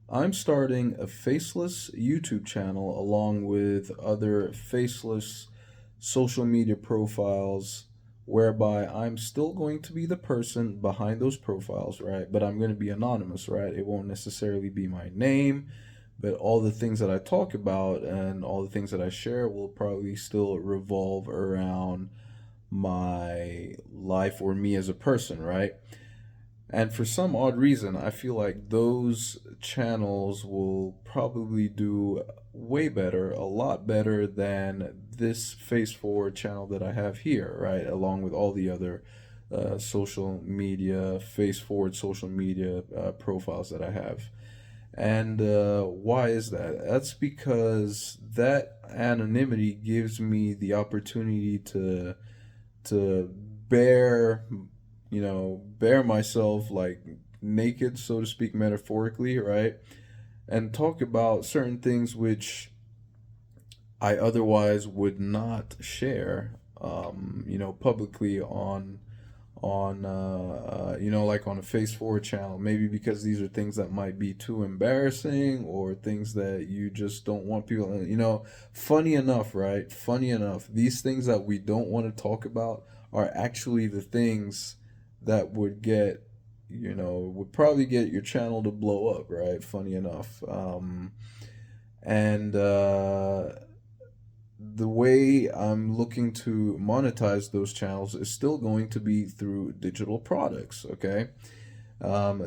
I'm starting a faceless YouTube channel along with other faceless social media profiles whereby I'm still going to be the person behind those profiles, right? But I'm going to be anonymous, right? It won't necessarily be my name, but all the things that I talk about and all the things that I share will probably still revolve around my life or me as a person, right? And for some odd reason, I feel like those channels will probably do way better, a lot better than this Face Forward channel that I have here, right? Along with all the other social media, Face Forward social media profiles that I have. And why is that? That's because that anonymity gives me the opportunity to bear, bear myself like naked, so to speak, metaphorically, right? And talk about certain things which I otherwise would not share, publicly on like on a Face Forward channel. Maybe because these are things that might be too embarrassing or things that you just don't want people. Funny enough, right? Funny enough, these things that we don't want to talk about are actually the things that would probably get your channel to blow up, right? Funny enough. And The way I'm looking to monetize those channels is still going to be through digital products, okay?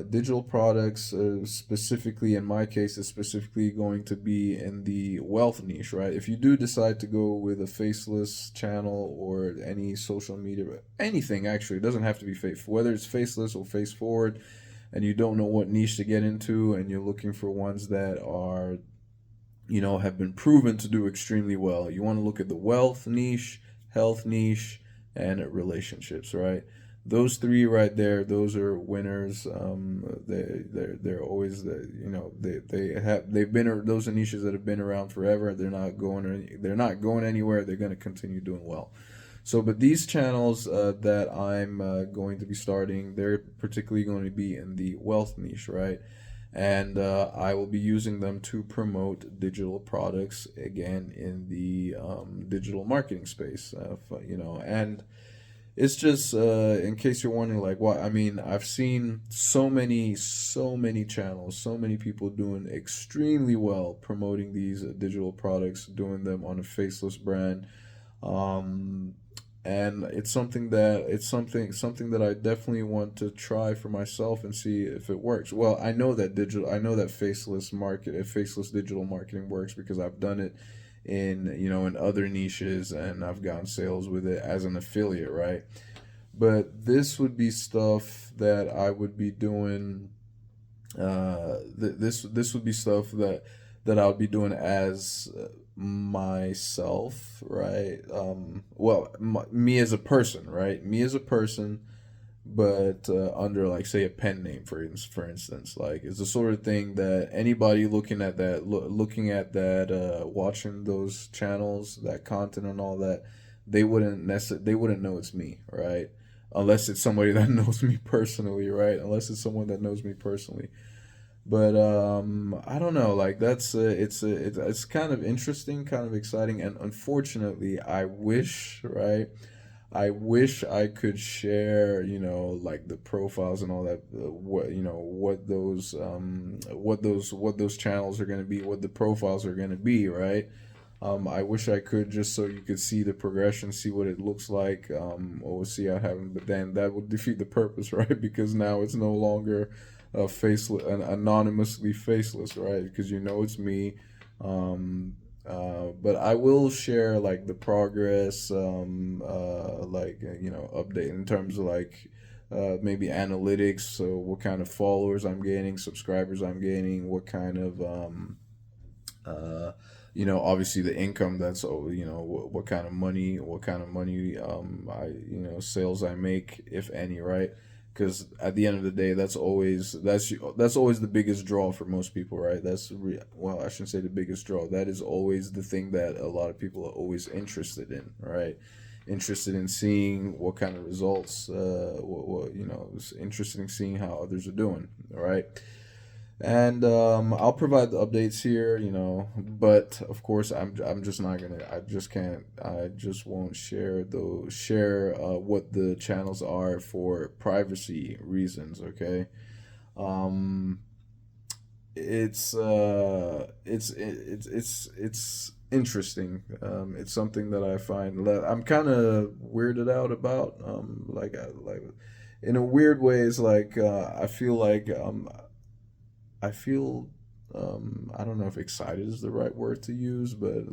Digital products, specifically in my case, is specifically going to be in the wealth niche, right? If you do decide to go with a faceless channel or any social media, anything actually, it doesn't have to be whether it's faceless or face forward, and you don't know what niche to get into, and you're looking for ones that are have been proven to do extremely well. You want to look at the wealth niche, health niche, and relationships, right? Those three right there, those are winners. They're always they've been, those are niches that have been around forever. They're not going anywhere. They're going to continue doing well. So, but these channels that I'm going to be starting, they're particularly going to be in the wealth niche, right? And I will be using them to promote digital products again in the digital marketing space. And it's just in case you're wondering, like, what I mean, I've seen so many channels, so many people doing extremely well promoting these digital products, doing them on a faceless brand. Um, and it's something that I definitely want to try for myself and see if it works. Well, I know that faceless digital marketing works because I've done it in other niches and I've gotten sales with it as an affiliate, right? But this would be stuff that I would be doing. This would be stuff that I would be doing as myself, right? Me as a person, right? Me as a person, but under, like, say, a pen name, for instance, like, it's the sort of thing that anybody watching those channels, that content and all that, they wouldn't know it's me, right? Unless it's somebody that knows me personally, right? Unless it's someone that knows me personally. But I don't know. Like, it's kind of interesting, kind of exciting, and unfortunately, I wish I could share, like, the profiles and all that. What those channels are going to be, what the profiles are going to be, right? I wish I could, just so you could see the progression, see what it looks like, or see I haven't. But then that would defeat the purpose, right? Because now it's no longer anonymously faceless, right? Because it's me. But I will share, like, the progress, update in terms of, like, maybe analytics. So what kind of followers I'm gaining, subscribers I'm gaining, what kind of uh, obviously the income. That's, what kind of money I sales I make, if any, right? Because at the end of the day, that's always the biggest draw for most people, right? Well, I shouldn't say the biggest draw. That is always the thing that a lot of people are always interested in, right? Interested in seeing what kind of results, interested in seeing how others are doing, right? And I'll provide the updates here, but of course I'm just not gonna, I just can't, I just won't share what the channels are for privacy reasons. Okay. um it's interesting. It's something that I find that I'm kind of weirded out about. Like in a weird way, it's like I feel I don't know if excited is the right word to use, but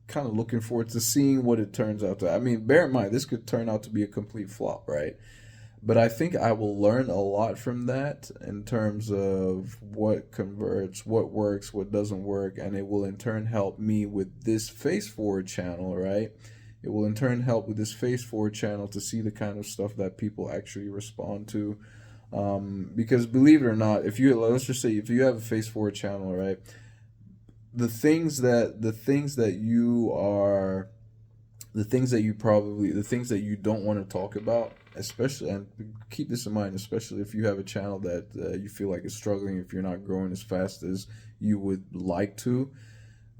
kind of looking forward to seeing what it turns out to. I mean, bear in mind this could turn out to be a complete flop, right? But I think I will learn a lot from that in terms of what converts, what works, what doesn't work, and it will in turn help me with this face forward channel, right? It will in turn help with this face forward channel to see the kind of stuff that people actually respond to. Because believe it or not, if you, let's just say, if you have a face forward channel, right, the things that you are, the things that you don't want to talk about, especially, and keep this in mind, especially if you have a channel that you feel like is struggling, if you're not growing as fast as you would like to,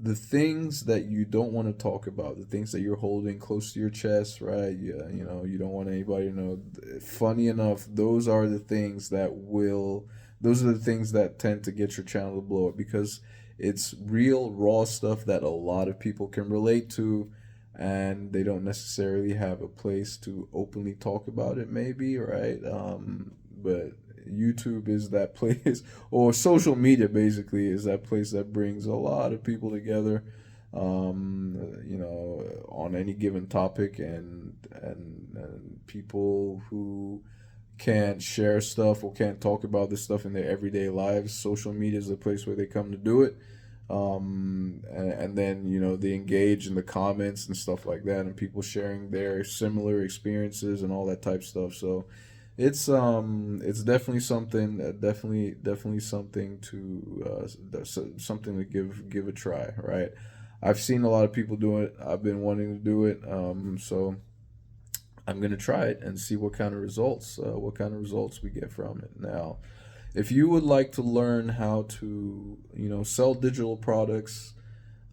the things that you don't want to talk about, the things that you're holding close to your chest, right? Yeah, you don't want anybody to know. Funny enough, those are the things that tend to get your channel to blow up, because it's real raw stuff that a lot of people can relate to, and they don't necessarily have a place to openly talk about it, maybe, right? But YouTube is that place, or social media basically is that place that brings a lot of people together, on any given topic, and people who can't share stuff or can't talk about this stuff in their everyday lives. Social media is the place where they come to do it. And then they engage in the comments and stuff like that, and people sharing their similar experiences and all that type stuff. So it's definitely something, definitely something to something to give a try, right? I've seen a lot of people do it. I've been wanting to do it. So I'm gonna try it and see what kind of results we get from it. Now, if you would like to learn how to, sell digital products,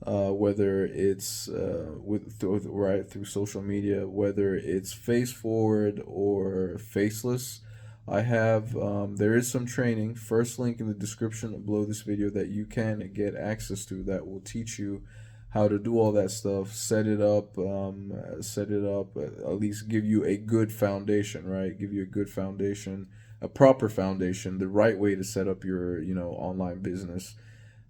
whether it's through social media, whether it's face forward or faceless, I have there is some training. First link in the description below this video that you can get access to, that will teach you how to do all that stuff, set it up, at least give you a good foundation, right? Give you a good foundation, a proper foundation, the right way to set up your, online business,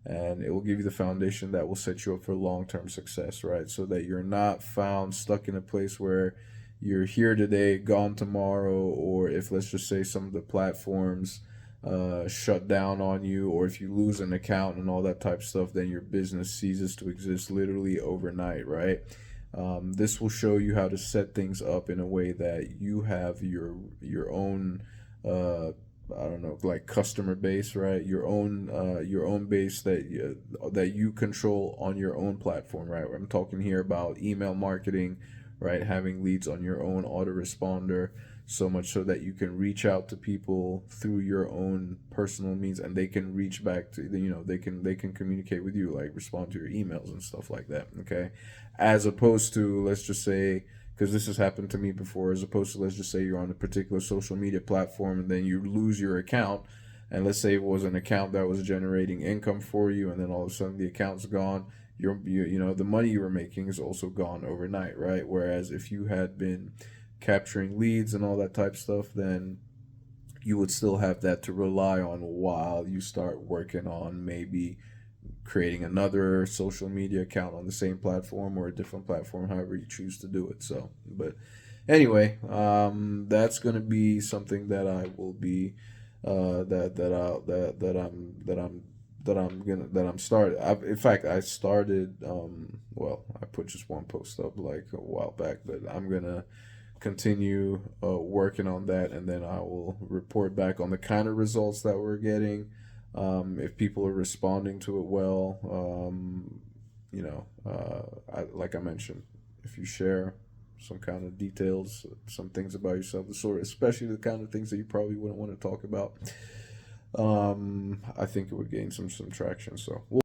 and it will give you the foundation that will set you up for long-term success, right? So that you're not found stuck in a place where you're here today, gone tomorrow, or if, let's just say, some of the platforms shut down on you, or if you lose an account and all that type of stuff, then your business ceases to exist literally overnight, right? This will show you how to set things up in a way that you have your own I don't know, like customer base, right? Your own base that you control on your own platform, right? I'm talking here about email marketing, right? Having leads on your own autoresponder, so much so that you can reach out to people through your own personal means, and they can reach back to, they can communicate with you, like respond to your emails and stuff like that. Okay, as opposed to, let's just say, because this has happened to me before, as opposed to, let's just say, you're on a particular social media platform and then you lose your account, and let's say it was an account that was generating income for you, and then all of a sudden the account's gone. The money you were making is also gone overnight, right? Whereas if you had been capturing leads and all that type of stuff, then you would still have that to rely on while you start working on maybe creating another social media account on the same platform or a different platform, however you choose to do it. So, but anyway, that's going to be something that I will be that I'm started. In fact, I started. Well, I put just one post up like a while back, but I'm gonna continue working on that, and then I will report back on the kind of results that we're getting. If people are responding to it well, like I mentioned, if you share some kind of details, some things about yourself, the sort, especially the kind of things that you probably wouldn't want to talk about, I think it would gain some traction. So we'll